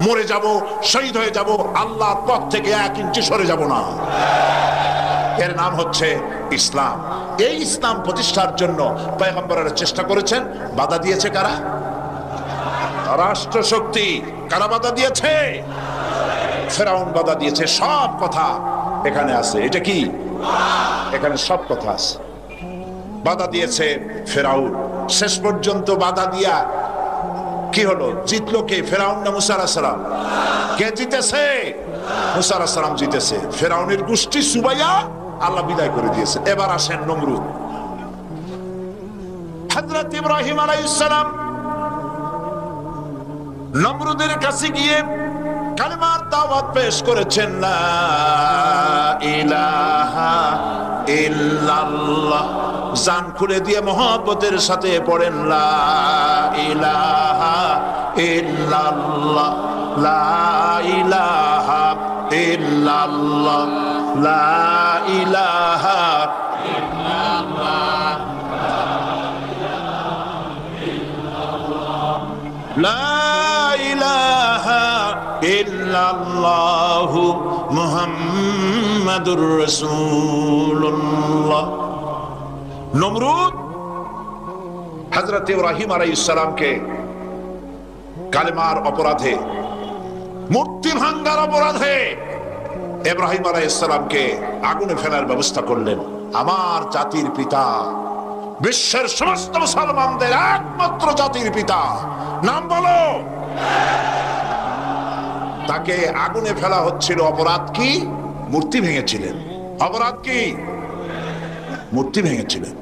মরে যাব, শহীদ হয়ে যাব, আল্লাহর পথ থেকে 1 ইঞ্চি সরে যাব না। এর নাম হচ্ছে ইসলাম। এই ইসলাম প্রতিষ্ঠার জন্য পয়গম্বরেরা চেষ্টা করেছেন। বাধা দিয়েছে কারা? রাষ্ট্র শক্তি। কারা বাধা দিয়েছে? ফেরাউন বাধা দিয়েছে। সব কথা এখানে আছে। এটা কি? এখানে সব কথা আছে। বাধা দিয়েছে ফেরাউন। শেষ পর্যন্ত বাধা দিয়া কি হলো? জিতলো কে? ফেরাউন না মুসা আলাইহিস সালাম? কে জিতেছে? মুসা আলাইহিস সালাম জিতেছে। ফেরাউনের গোষ্ঠী সুবাইয়া আল্লাহ বিদায় করে দিয়েছে। এবার আসেন নমরুদ। হযরত ইব্রাহিম আলাইহিস সালাম নমরুদের কাছে গিয়ে কালেমার দাওয়াত পেশ করেছেন। লা ইলাহা ইল্লাল্লাহ। জান খুলে দিয়ে মহব্বতের সাথে পড়েন লা ইলাহা ইল্লাল্লাহ, লা ইলাহা ইল্লাল্লাহ, লা ইলাহা ইল্লাল্লাহ, লা ইলাহা ইল্লাল্লাহু মুহাম্মাদুর রাসূলুল্লাহ। নমরুদ হযরত ইব্রাহিম আলাইহিস সালামকে কালেমার অপরাধে, মূর্তি ভাঙ্গার অপরাধে ইব্রাহিম আলাইহিস সালামকে আগুনে ফেলার ব্যবস্থা করলেন। আমার জাতির পিতা, বিশ্বের সমস্ত মুসলমানদের একমাত্র জাতির পিতা, নাম বলো। তাকে আগুনে ফেলা হচ্ছিল। অপরাধ কি? মূর্তি ভেঙেছিলেন। অপরাধ কি? মূর্তি ভেঙেছিলেন।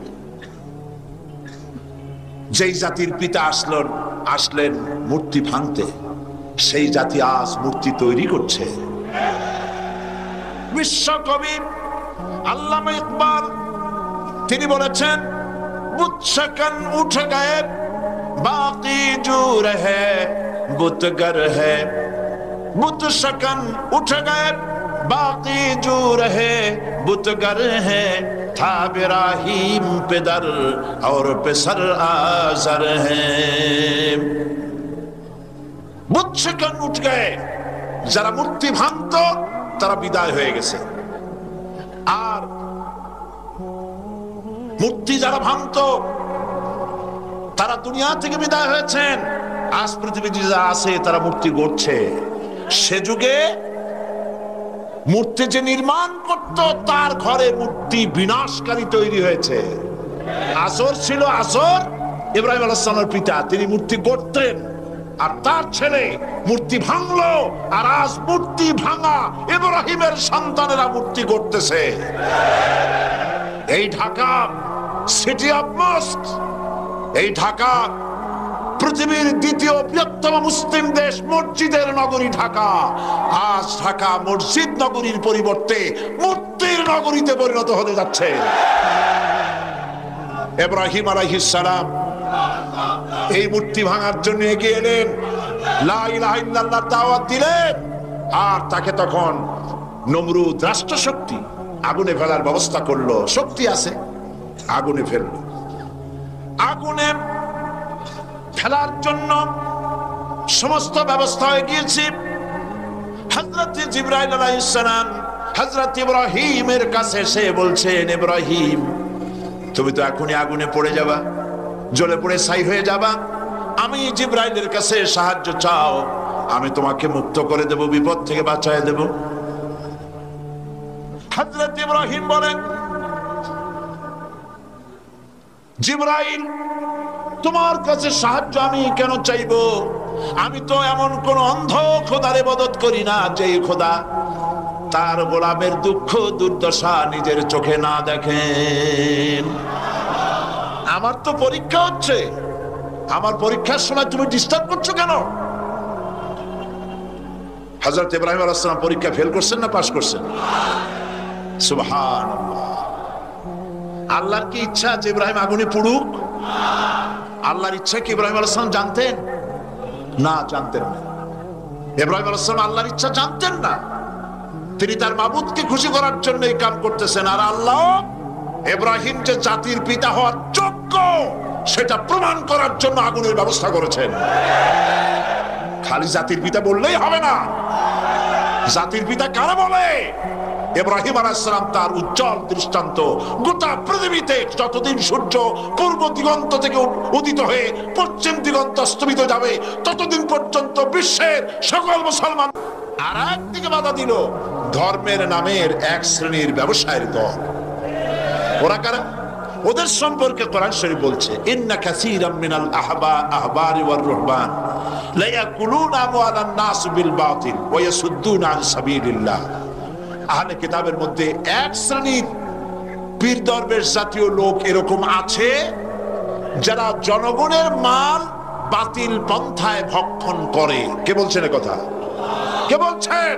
যেই জাতির পিতা আসলেন মূর্তি ভাঙতে, সেই জাতি আজ মূর্তি তৈরি করছে। বিশ্বকবি আল্লামা ইকবাল তিনি বলেছেন, বুত शकन उठ गए बाकी जो रहे बुतगर है, बुत शकन उठ गए बाकी जो रहे बुतगर है, था इब्राहिम पेदर और पेसर आजर है। বুত शकन उठ गए, যারা মূর্তি ভাঙতো তারা বিদায় হয়ে গেছে। আর মূর্তি যারা ভাঙতো তারা দুনিয়া থেকে বিদায় হয়েছেন। আজ পৃথিবীতে যারা আছে তারা মূর্তি গড়ছে। সে যুগে মূর্তি যে নির্মাণ করত তার ঘরে মূর্তি বিনাশকারী তৈরি হয়েছে। আজর ছিল, আজর ইব্রাহিম আলাইহিস সালামের পিতা, তিনি মূর্তি গড়তেন। আর তার ছেলে মূর্তি ভাঙলো, আর আজ মূর্তি ভাঙা ইব্রাহিমের সন্তানেরা মূর্তি গড়তেছে। এই ঢাকা সিটি অফ মস্ক, এই ঢাকা পৃথিবীর দ্বিতীয় বৃহত্তম মুসলিম দেশ, মসজিদের নগরী ঢাকা। আজ ঢাকা মসজিদ নগরীর পরিবর্তে মূর্তির নগরীতে পরিণত হতে যাচ্ছে। ইব্রাহিম আলাইহিস সালাম এই মূর্তি ভাঙার জন্য এগিয়ে এলেন, লা ইলাহা ইল্লাল্লাহ দাওয়াত দিলেন। আর তাকে তখন নমরুদ রাষ্ট্রশক্তি আগুনে ফেলার ব্যবস্থা করলো। শক্তি আছে, আগুনে ফেললো। আগুনে ফেলার জন্য সমস্ত ব্যবস্থা হয়ে গিয়েছে। হযরত জিবরাইল আলাইহিস সালাম হযরত ইব্রাহিমের কাছে এসে বলছেন, ইব্রাহিম তুমি তো এখনই আগুনে পড়ে যাবা, জ্বলে পড়ে ছাই হয়ে যাবা। আমি জিবরাইলের কাছে সাহায্য চাও, আমি তোমাকে মুক্ত করে দেব, বিপদ থেকে বাঁচায় দেব। হযরত ইব্রাহিম বলেন, জিবরাইল তোমার কাছে সাহায্য আমি কেন চাইবো? আমি তো এমন কোন অন্ধ খোদার ইবাদত করি না যে খোদা তার গোলামের দুঃখ দুর্দশা নিজের চোখে না দেখেন। আমার তো পরীক্ষা হচ্ছে, আমার পরীক্ষার সময় তুমি ডিস্টার্ব করছো কেন? হযরত ইব্রাহিম আলাইহিস সালাম পরীক্ষা ফেল করছেন না পাস করছেন? সুবহানাল্লাহ। আল্লাহর কি ইচ্ছা যে ইব্রাহিম আগুনে পুড়ুক? আল্লাহর ইচ্ছা কি ইব্রাহিম আলাইহিস সালাম জানতেন? না, জানতেন না। ইব্রাহিম আলাইহিস সালাম আল্লাহর ইচ্ছা জানতেন না। তিনি তার মাবুদকে খুশি করার জন্য এই কাম করতেছেন। আর আল্লাহ ইব্রাহিম যে জাতির পিতা হওয়ার যোগ্য সেটা প্রমাণ করার জন্য আগুনের ব্যবস্থা করেছেন। খালি জাতির পিতা বললেই হবে না। জাতির পিতা কারা বলে? ইব্রাহিম আলাইহিস সালাম তার উজ্জ্বল দৃষ্টান্ত গোটা পৃথিবীতে যতদিন সূর্য পূর্ব দিগন্ত থেকে উদিত হয়ে পশ্চিম দিগন্ত অস্তমিত যাবে ততদিন পর্যন্ত বিশ্বের সকল মুসলমান। আর একদিকে বাধা দিল ধর্মের নামের এক শ্রেণীর ব্যবসায়ের দল। ওরা কারা? ওদের সম্পর্কে কোরআন শরীফ বলছে, ইন্না কাসীরাম মিনাল আহবারি ওয়ার রুহবান লা ইয়াকুলুনা আমওয়ালান নাস বিল বাতিল ওয়া ইয়াসুদ্দুনা আন সাবিলিল্লাহ। আহলে কিতাবের মধ্যে এক শ্রেণীর পীর দরবেশ জাতীয় লোক এরকম আছে যারা জনগণের মাল বাতিল পন্থায় ভক্ষণ করে। কে বলছেন এ কথা? কে বলছেন?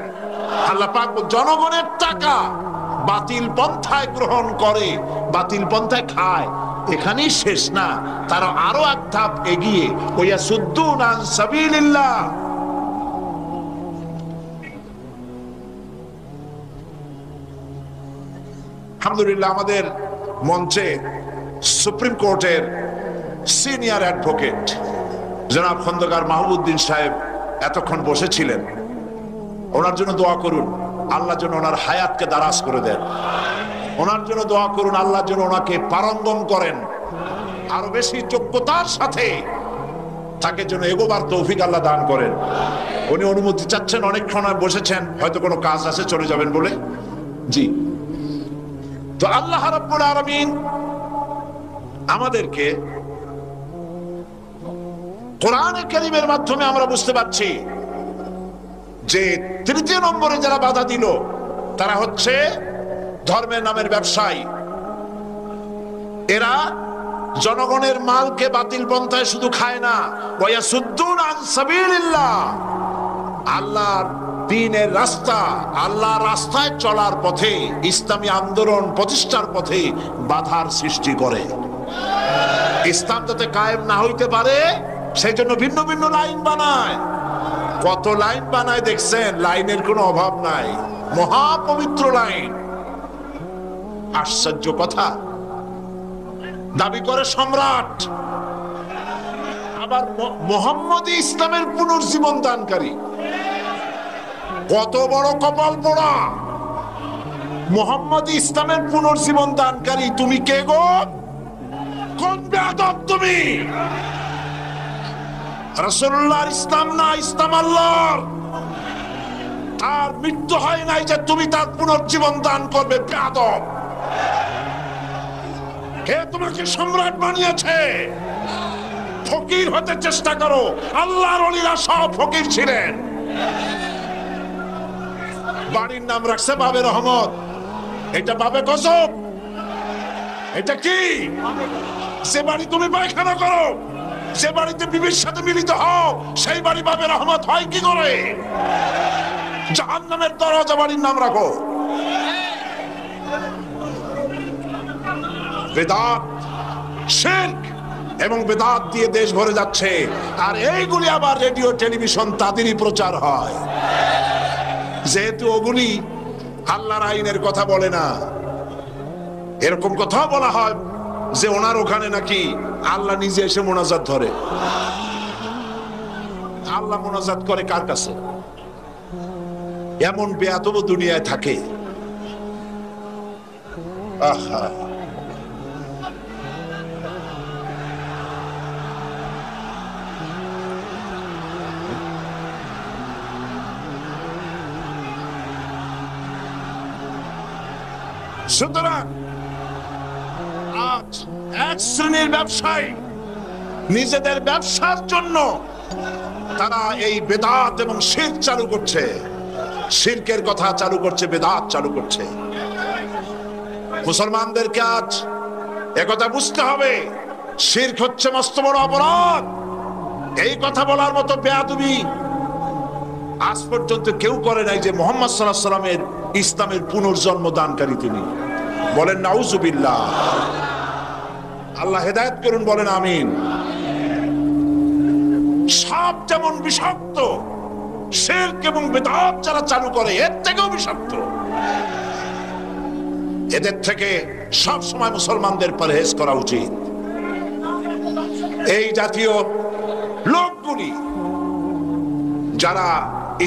আল্লাহ পাক জনগণের টাকা বাতিল পন্থায় গ্রহণ করে, বাতিল পন্থায় খায়। এখানেই শেষ না, তারা আরো এক ধাপ এগিয়ে ওয়াসুদ্দুনা আন সাবিলিল্লাহ। আলহামদুলিল্লাহ আমাদের মঞ্চে সুপ্রিম কোর্টের সিনিয়র অ্যাডভোকেট জনাব খন্দকার মাহবুবউদ্দিন সাহেব এতক্ষণ বসেছিলেন। ওনার জন্য দোয়া করুন, আল্লাহ যেন ওনার হায়াতকে দারাজ করে দেন। ওনার জন্য দোয়া করুন, আল্লাহ যেন ওনাকে পারঙ্গম করেন, আরো বেশি যোগ্যতার সাথে তাকে যেন এগোবার তৌফিক আল্লাহ দান করেন। উনি অনুমতি চাচ্ছেন, অনেকক্ষণ বসেছেন, হয়তো কোনো কাজ আছে চলে যাবেন বলে। জি, তো আল্লাহ রাব্বুল আলামিন আমাদেরকে কোরআনে কারীমের মাধ্যমে আমরা বুঝতে পারছি যে তৃতীয় নম্বরে যারা বাধা দিল তারা হচ্ছে ধর্মের নামের ব্যবসায়ী। এরা জনগণের মালকে বাতিল পন্থায় শুধু খায় না, ওয়াসুদ্দুনা আন সাবিলিল্লাহ, আল্লাহর দ্বীনের রাস্তা, আল্লাহর রাস্তায় চলার পথে, ইসলামী আন্দোলন প্রতিষ্ঠার পথে বাধার সৃষ্টি করে। ইসলাম যাতে কায়েম না হইতে পারে সেই জন্য ভিন্ন ভিন্ন লাইন বানায়। কত লাইন বানায় দেখছেন, লাইনের কোনো অভাব নাই, মহাপবিত্র লাইন। আশ্চর্য কথা, দাবি করে সম্রাট, আবার মোহাম্মদী ইসলামের পুনর্জীবন দানকারী। কত বড় কপাল পোড়া! মোহাম্মদী ইসলামের পুনর্জীবন দানকারী তুমি কে গো? কোন বেয়াদব তুমি? রাসূলুল্লাহর ইসলাম না, ইসলাম আল্লাহর। তার মৃত্যু হয় নাই যে তুমি তার পুনর্জীবন দান করবে? বেয়াদব! কে তোমাকে সম্রাট বানিয়েছে? ফকির হতে চেষ্টা করো, আল্লাহর ওলিরা সব ফকির ছিলেন। বাড়ির নাম রাখছে বাবে রহমত, এটা বাবে গজব। এটা কি? যে বাড়ি তুমি পায়খানা করো, যে বাড়িতে বিবির সাথে মিলিত হও, সেই বাড়ি বাবে রহমত হয় কি করে? জাহান্নামের দরজা বাড়ির নাম রাখো। বেদাত, শিরক এবং বেদাত দিয়ে দেশ ভরে যাচ্ছে, আর এইগুলি আবার রেডিও টেলিভিশন তাদেরই প্রচার হয়। যেহেতু ওগুলি আল্লাহর আইনের কথা বলে না, এরকম কথা বলা হয় যে ওনার ওখানে নাকি আল্লাহ নিজে এসে মোনাজাত ধরে। আল্লাহ মোনাজাত করে কার কাছে? এমন বেয়াদব দুনিয়ায় থাকে। আহা, সুতরাং আজ এক শ্রেণীর ব্যবসায়ী নিজেদের ব্যবসার জন্য তারা এই বেদাত এবং শিরক চালু করছে, শিরকের কথা চালু করছে, বেদাত চালু করছে। মুসলমানদেরকে আজ একথা বুঝতে হবে, শিরক হচ্ছে মস্ত বড় অপরাধ। এই কথা বলার মতো বেয়াদবি আজ পর্যন্ত কেউ করে নাই যে মুহাম্মদ সাল্লাল্লাহু আলাইহি ওয়াসাল্লামের ইসলামের পুনর্জন্ম দানকারী তিনি। বলেন নাউজুবিল্লাহ। আল্লাহ হেদায়েত করুন, বলেন আমিন। সাপ যেমন বিষাক্ত, শিরক এবং বিদআত যারা চালু করে এর থেকেও বিষাক্ত। এদের থেকে সব সময় মুসলমানদের পরহেজ করা উচিত। এই জাতীয় লোকগুলি যারা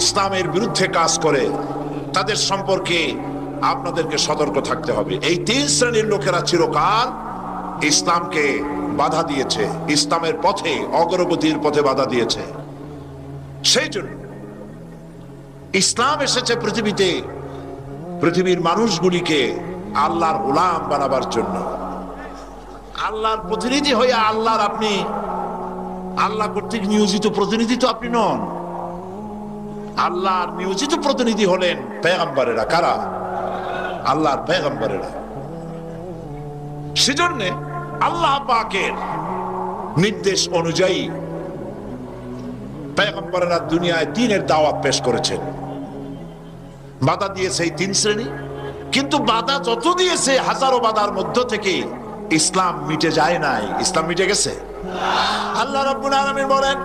ইসলামের বিরুদ্ধে কাজ করে তাদের সম্পর্কে আপনাদেরকে সতর্ক থাকতে হবে। এই তিন শ্রেণীর লোকেরা চিরকাল ইসলামকে বাধা দিয়েছে, ইসলামের পথে, অগ্রগতির পথে বাধা দিয়েছে। সেই জন্য ইসলাম এসেছে পৃথিবীতে পৃথিবীর মানুষগুলিকে আল্লাহর গোলাম বানাবার জন্য। আল্লাহর প্রতিনিধি হয়ে আপনি আল্লাহ কর্তৃক নিয়োজিত প্রতিনিধি তো আপনি নন। আল্লাহর নিয়োজিত প্রতিনিধি হলেন পয়গম্বরেরা। কারা? আল্লাহর পয়গম্বরেরা। সেজন্য আল্লাহ পাকের নির্দেশ অনুযায়ী পয়গম্বরেরা দুনিয়ায় দ্বীনের দাওয়াত পেশ করেছেন। বাধা দিয়েছে এই তিন শ্রেণী, কিন্তু বাধা যত দিয়েছে হাজারো বাধার মধ্য থেকে ইসলাম মিটে যায় নাই। ইসলাম মিটে গেছে। আল্লাহ রাব্বুল আলামিন বলেন,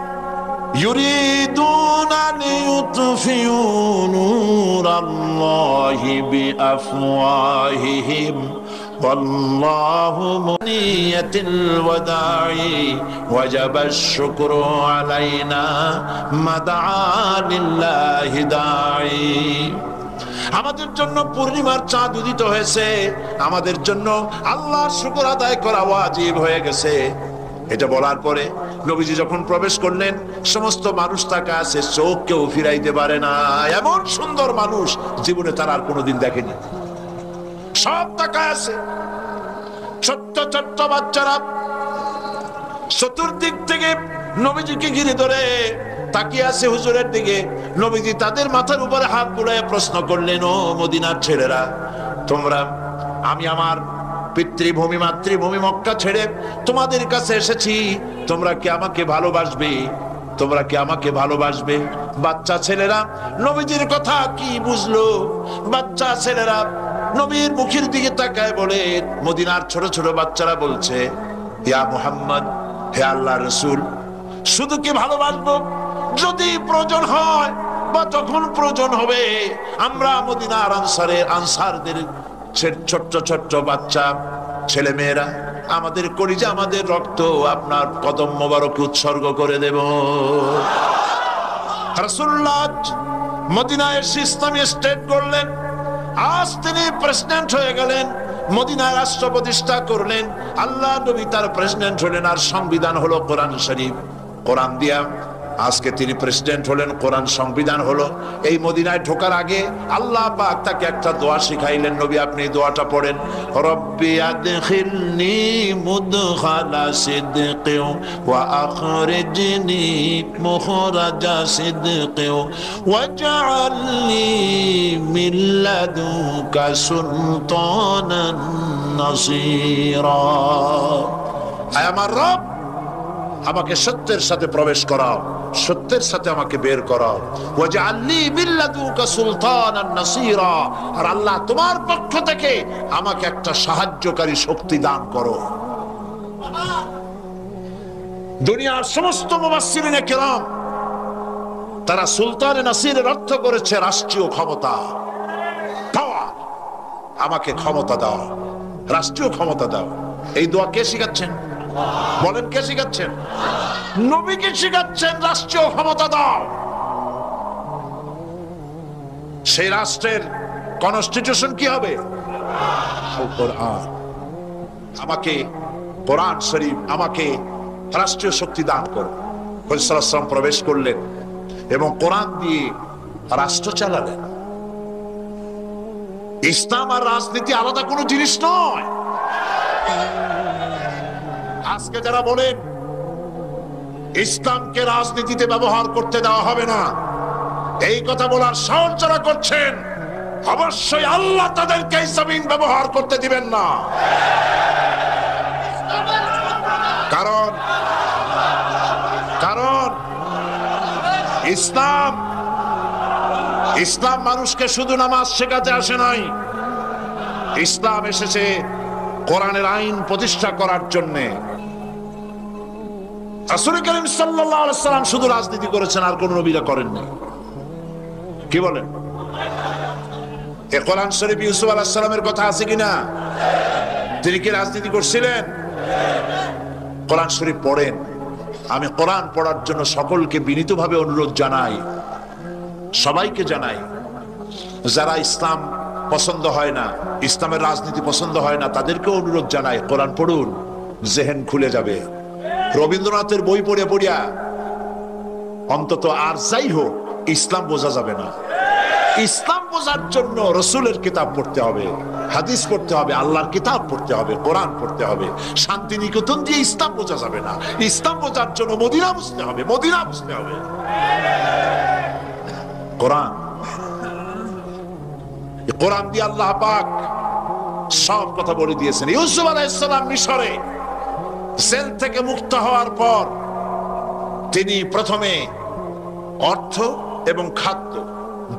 ইউরিদুনা লিইউতফিউ নূরাল্লাহি বিআফওয়াহিহিম ওয়াল্লাহু মুনিয়াতিল ওয়াদা'i ওয়াজাবাশ শুকরু আলাইনা মাদআ লিল্লাহি দা'i। আমাদের জন্য পূর্ণিমার চাঁদ উদিত হয়েছে, আমাদের জন্য আল্লাহর শুকর আদায় করা ওয়াজিব হয়ে গেছে। এটা বলার পরে নবীজি যখন প্রবেশ করলেন, সমস্ত মানুষ তাকে আছে, চোখ কেউ ফিরাইতে পারে না। এমন সুন্দর মানুষ জীবনে তারা আর কোনোদিন দেখেনি। সব তাকায় আছে। ছোট্ট ছোট্ট বাচ্চারা চতুর্দিক থেকে নবীজিকে ঘিরে ধরে তাকিয়ে আছে হুজুরের দিকে। নবীজি তাদের মাথার উপরে হাত বুলায় প্রশ্ন করলেন, ও মদিনার ছেলেরা, তোমরা, আমি আমার পিতৃভূমি মাতৃভূমি মক্কা ছেড়ে তোমাদের কাছে এসেছি, তোমরা কি আমাকে ভালোবাসবে? তোমরা কি আমাকে ভালোবাসবে? বাচ্চা ছেলেরা নবীজির কথা কি বুঝলো? বাচ্চা ছেলেরা নবীর মুখের দিকে তাকায় বলে, মদিনার ছোট ছোট বাচ্চারা বলছে, ইয়া মুহাম্মদ, হে আল্লাহর রাসূল, শুধু কি ভালোবাসবো? যদি প্রয়োজন হয় বা যখন প্রয়োজন হবে, আমরা মদিনার আনসারদের ছোট্ট ছোট্ট বাচ্চা ছেলে মেয়েরা, আমাদের কলিজা, আমাদের রক্ত আপনার কদম মোবারকে উৎসর্গ করে দেব। রাসূলুল্লাহ মদিনায় এসে ইসলামী স্টেট করলেন। আজ তিনি প্রেসিডেন্ট হয়ে গেলেন, মদিনায় রাষ্ট্র প্রতিষ্ঠা করলেন। আল্লাহ নবী তার প্রেসিডেন্ট হলেন, আর সংবিধান হলো কোরআন শরীফ। কোরআন দিয়া আজকে তিনি প্রেসিডেন্ট হলেন, কোরআন সংবিধান হলো। এই মদিনায় ঢোকার আগে আল্লাহ পাক তাকে একটা দোয়া শিখাইলেন। নবী, আপনি দোয়াটা পড়েন, রব্বি আদখিলনি মুদখালা সিদকিন ওয়া আখরিজনি মুখরাজা সিদকিন ওয়াজআলনি মিন লাদুনকা সুলতানান নাসীরা। আয় আমার রব, আমাকে সত্যের সাথে প্রবেশ করাও, সত্যের সাথে আমাকে বের করাও। ওয়াজআলনি মিন লাদুনকা সুলতানান নাসীরা। আর আল্লাহ, তোমার পক্ষ থেকে আমাকে একটা সাহায্যকারী শক্তি দান করো। দুনিয়ার সমস্ত মুফাসসিরিনে কিরাম তারা সুলতানে নাসিরের অর্থ করেছে রাষ্ট্রীয় ক্ষমতা, পাওয়ার। আমাকে ক্ষমতা দাও, রাষ্ট্রীয় ক্ষমতা দাও। এই দোয়া কে শিখাচ্ছেন? বলেন, কে শিখাচ্ছেন? নবীকে শিখাচ্ছেন, রাষ্ট্রীয় ক্ষমতা দাও। সেই রাষ্ট্রের কনস্টিটিউশন কি হবে? কোরআন। আমাকে কোরআন শরীফ, আমাকে রাষ্ট্রীয় শক্তি দান করো। রাসূল সাল্লাল্লাহু আলাইহি ওয়াসাল্লাম প্রবেশ করলেন এবং কোরআন দিয়ে রাষ্ট্র চালালেন। ইসলাম আর রাজনীতি আলাদা কোনো জিনিস নয়। আজকে যারা বলেন ইসলামকে রাজনীতিতে ব্যবহার করতে দেওয়া হবে না, এই কথা বলার সাহস যারা করছেন, অবশ্যই আল্লাহ তাদেরকে এই জমিন ব্যবহার করতে দিবেন না। কারণ ইসলাম মানুষকে শুধু নামাজ শেখাতে আসে নাই। ইসলাম এসেছে কোরআনের আইন প্রতিষ্ঠা করার জন্য। রাসূল করিম সাল্লাল্লাহু আলাইহি সাল্লাম শুধু রাজনীতি করেছেন, আর কোন নবীরা করেননি। কি বলেন? এই কোরআন শরীফ ইউসুফ আলাইহিস সালামের কথা আছে কিনা? তিনি কি রাজনীতি করছিলেন? কোরআন শরীফ পড়েন। আমি কোরআন পড়ার জন্য সকলকে বিনীতভাবে অনুরোধ জানাই। সবাইকে জানাই, যারা ইসলাম পছন্দ হয় না, ইসলামের রাজনীতি পছন্দ হয় না, তাদেরকে অনুরোধ জানাই, কোরআন পড়ুন, জেহেন খুলে যাবে। রবীন্দ্রনাথের বই পড়ে পড়িয়া অন্তত আর যাই হোক ইসলাম বোঝা যাবে না। ইসলাম বোঝার জন্য রসুলের কিতাব পড়তে হবে, হাদিস পড়তে হবে, আল্লাহর কিতাব পড়তে হবে, কোরআন পড়তে হবে। শান্তি নিকেতন দিয়ে ইসলাম বোঝা যাবে না। ইসলাম বোঝার জন্য মদিনা বুঝতে হবে, মদিনা বুঝতে হবে। কোরআন, কোরআন দিয়ে আল্লাহ পাক সব কথা বলে দিয়েছেন। ইউসুফ আলাইহিস সালাম মিশরে জেল থেকে মুক্ত হওয়ার পর তিনি প্রথমে অর্থ এবং খাদ্য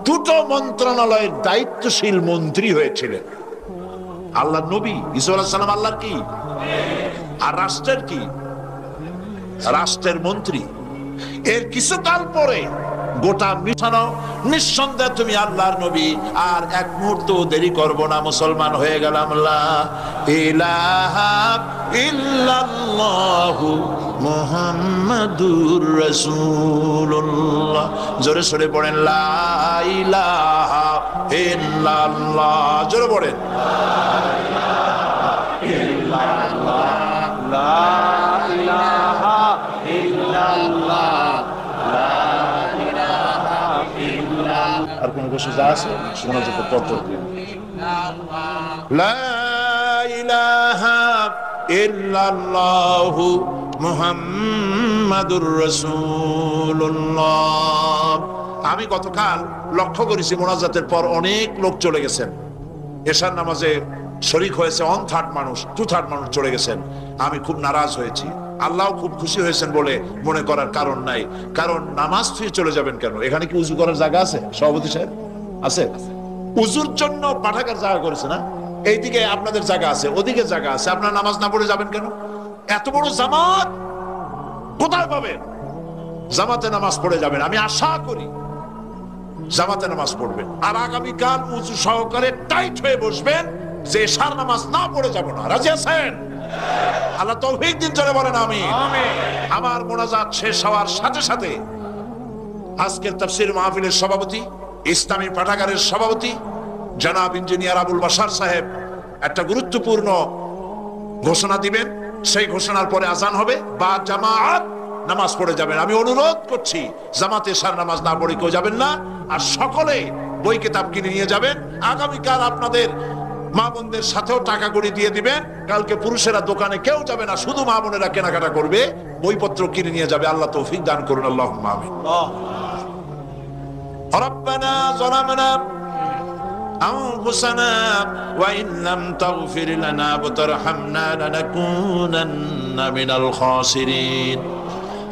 দুটো মন্ত্রণালয়ের দায়িত্বশীল মন্ত্রী হয়েছিলেন। আল্লাহ নবী ইউসুফ আলাইহিস সালাম আল্লাহর কি, আর রাষ্ট্রের কি, রাষ্ট্রের মন্ত্রী। এর কিছুকাল পরে গোটা মিশানো, নিঃসন্দেহে তুমি আল্লাহর নবী, আর এক মুহূর্ত দেরি করব না, মুসলমান হয়ে গেলাম। লা ইলাহা ইল্লাল্লাহু মুহাম্মাদুর রাসূলুল্লাহ। জোরে সরে পড়েন লা ইলাহা ইল্লাল্লাহ, জোরে পড়েন লা ইলাহা ইল্লাল্লাহ, লা ইলাহা ইল্লাল্লাহ, লা ইলাহা ইল্লাল্লাহ। আর কোন কিছু যা আছে শোনা যেতে পড়তে, লা ইলাহা ইল্লাল্লাহু মুহাম্মাদুর রাসূলুল্লাহ। আমি গতকাল লক্ষ্য করেছি মোনাজাতের পর অনেক লোক চলে গেছেন, এশার নামাজে শরীক হয়েছে 1/3 মানুষ, 2/3 মানুষ চলে গেছেন। আমি খুব নারাজ হয়েছি, আল্লাহ খুব খুশি হয়েছেন বলে মনে করার কারণ নাই। কারণ নামাজ ছুঁয়ে চলে যাবেন কেন? এখানে কি উজু করার জায়গা আছে? সভাপতি সাহেব আছে? উজুর জন্য পাঠাগার জায়গা করেছে না? এইদিকে আপনাদের জায়গা আছে, ওদিকে জায়গা আছে, আপনার নামাজ না পড়ে যাবেন কেন? এত বড় জামাত কোথায় পাবেন? জামাতে নামাজ পড়ে যাবেন। আমি আশা করি জামাতে নামাজ পড়বেন, আর আগামীকাল উজু সহকারে টাইট হয়ে বসবেন যে এশার নামাজ না পড়ে যাব না। রাজি আছেন? আল্লাহ তৌফিক দিন, চলে বলেন আমিন। আমার মোনাজাত শেষ হওয়ার সাথে সাথে আজকের তাফসীর মাহফিলের সভাপতি, ইসলামী পাঠাগারের সভাপতি জনাব ইঞ্জিনিয়ার আবুল বাশার সাহেব একটা গুরুত্বপূর্ণ ঘোষণা দিবেন। সেই ঘোষণার পরে আজান হবে বা জামাত নামাজ পড়ে যাবেন। আমি অনুরোধ করছি, জামাতে এশার নামাজ না পড়ে কেউ যাবেন না, আর সকলে বই কিতাব কিনে নিয়ে যাবেন। আগামীকাল আপনাদের মা বোনদের সাথেও টাকা করে দিয়ে দিবেন। কালকে পুরুষেরা দোকানে কেউ যাবে না, শুধু মা বোনেরা কেনাকাটা করবে, বইপত্র কিনে নিয়ে যাবে। আল্লাহ তৌফিক দান করুন, আল্লাহুম্মা আমিন। রব্বানা যালামনা আনফুসানা ওয়া ইন লাম তাগফির লানা ওয়া তারহামনা লানাকুনান্না মিনাল খাসিরিন।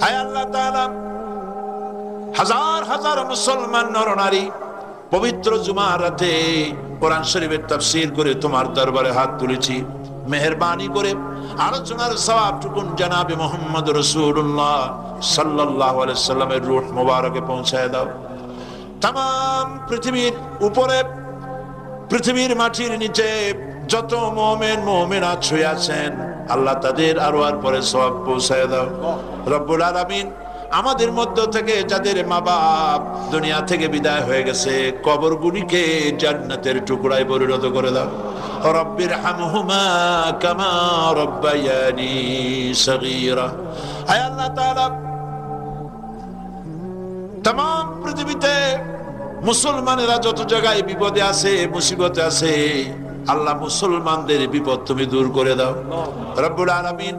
হে আল্লাহ তাআলা, হাজার হাজার মুসলমান নরনারী পবিত্র জুমার রাতে কোরআন শরীফের তাফসীর করে তোমার দরবারে হাত তুলেছি। মেহেরবানি করে আলোচনার সওয়াবটুকুন জনাবে মুহাম্মদ রাসূলুল্লাহ সাল্লাল্লাহু আলাইহি সাল্লামের রূহ মোবারকে পৌঁছায় দাও। तमाम পৃথিবীর উপরে, পৃথিবীর মাটির নিচে যত মুমিন মুমিনাত শুয়ে আছেন, আল্লাহ তাদের আরওয়ার পরে সওয়াব পৌঁছায় দাও। রব্বুল আলামিন, আমাদের মধ্য থেকে যাদের মা বাপ দুনিয়া থেকে বিদায় হয়ে গেছে, কবরগুলিকে জান্নাতের টুকরায় পরিণত করে দাও। রব্বির হামহুমা কামা রব্বায়ানি সগীরা। হে আল্লাহ তাআলা, तमाम পৃথিবীতে মুসলমানেরা যত জায়গায় বিপদে আছে, মুসিবতে আছে, আল্লাহ মুসলমানদের বিপদ তুমি দূর করে দাও। রব্বুল আলামিন,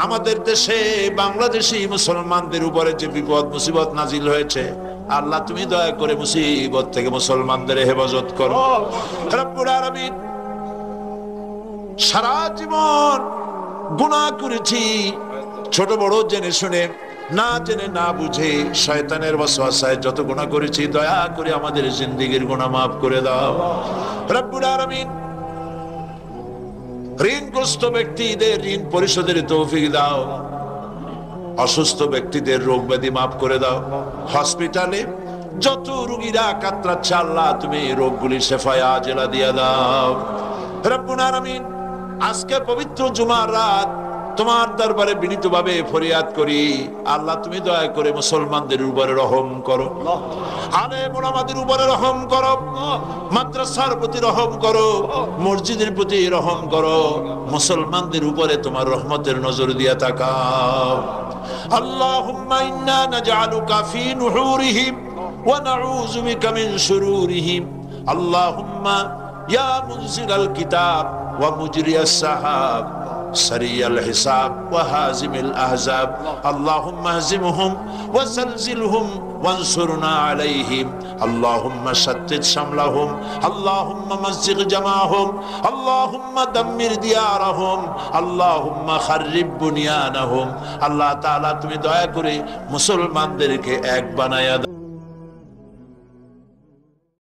আমাদের দেশে বাংলাদেশি মুসলমানদের উপরে যে বিপদ মুসিবত নাজিল হয়েছে, আল্লাহ তুমি দয়া করে মুসিবত থেকে মুসলমানদের হেফাজত করো। রব্বুল আলামিন, সারা জীবন গুনাহ করেছি, ছোট বড় জেনে শুনে, না জেনে না বুঝে, শয়তানের ওয়াসওয়াসায় যত গুনাহ করেছি, দয়া করে আমাদের জিন্দেগীর গুনাহ মাফ করে দাও। রব্বুল আলামিন, ঋণগ্রস্ত ব্যক্তিদের ঋণ পরিশোধের তৌফিক দাও। অসুস্থ ব্যক্তিদের রোগ ব্যাধি মাফ করে দাও। হসপিটালে যত রোগীরা কাতরাচ্ছে, আল্লাহ তুমি রোগগুলি শেফায়ে আজেলা দিয়ে দাও। রব্বুল আলামিন, আজকে পবিত্র জুমার রাত তোমার দরবারে বিনীতভাবে ফরিয়াদ করি, আল্লাহ তুমি দয়া করে মুসলমানদের উপরে রহম করো, আলেম ওলামাদের উপরে রহম করো, মাদ্রাসার প্রতি রহম করো, মসজিদের প্রতি রহম করো, মুসলমানদের উপরে তোমার রহমতের নজর দিয়া তাকাও। আল্লাহুম্মা ইন্না নাজআলুকা ফি নুহুরিহিম ওয়া নাউযু বিকা মিন শুরুরিহিম। আল্লাহুম্মা ইয়া মুনজিলাল কিতাব ওয়া মুজরিয়াস সাহাব سريع الحساب وهازم الأحزاب اللهم اهزمهم وزلزلهم وانصرنا عليهم اللهم شتت شملهم اللهم مزق جمعهم اللهم دمر ديارهم اللهم خرب بنيانهم। আল্লাহ তাআলা তুমি দয়া করে মুসলমানদেরকে এক বানায়া